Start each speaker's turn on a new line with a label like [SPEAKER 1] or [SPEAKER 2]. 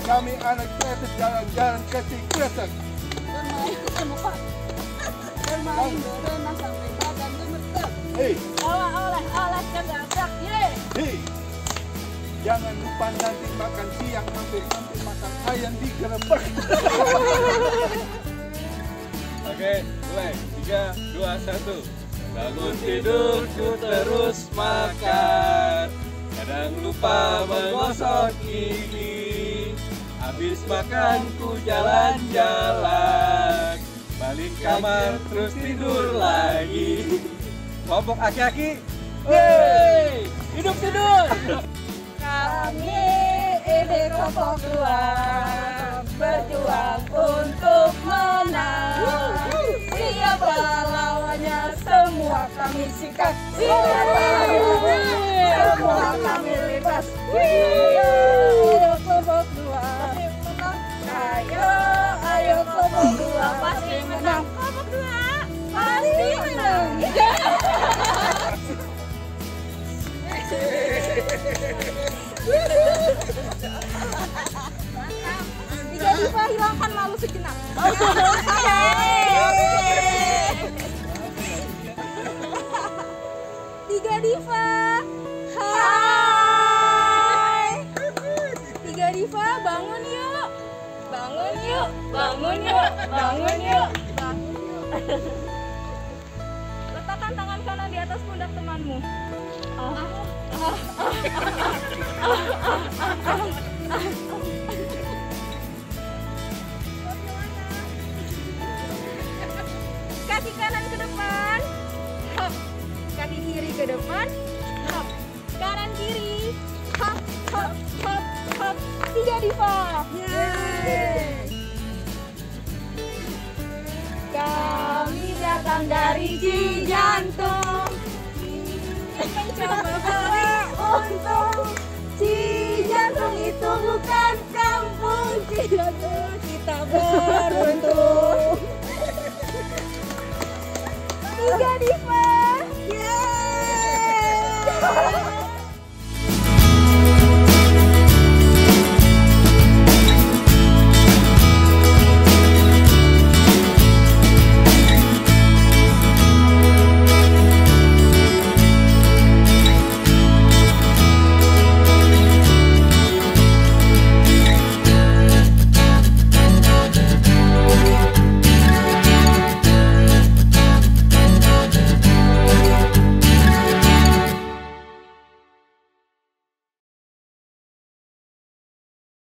[SPEAKER 1] Kami anak kreatif jalan-jalan ke Kretek.
[SPEAKER 2] Bermain berenang sampai badan gemeter.
[SPEAKER 1] Hei,
[SPEAKER 2] Oleh kedadak, ye.
[SPEAKER 1] hei. Jangan lupa nanti makan siang mampir makan ayam di Gerebek.
[SPEAKER 3] Oke, mulai. 3, 2, 1. Bangun tidurku terus makan. Kadang lupa menggosok gigi. Habis makan ku jalan-jalan. Balik kamar terus tidur lagi. Kelompok aki-aki. Yeay! Hidup tidur!
[SPEAKER 2] Kami ini kelompok 2 berjuang untuk menang. Siapa lawannya semua kami sikat. Siapa lawannya semua kami libas. Ayo kelompok 2. Ayo kelompok 2 pasti menang. Kelompok 2 pasti menang. Tiga diva hilangkan malu sejenak. Tiga diva, hai. Tiga diva bangun yuk, bangun yuk, bangun yuk, bangun yuk, bangun yuk. Letakkan tangan kanan di atas pundak temanmu. Kaki kanan ke depan, hop. Kaki kiri ke depan, hop. Kanan kiri, hop, hop, hop, hop. Tiga diva. Kami datang dari Cijantung, mencoba beri untung.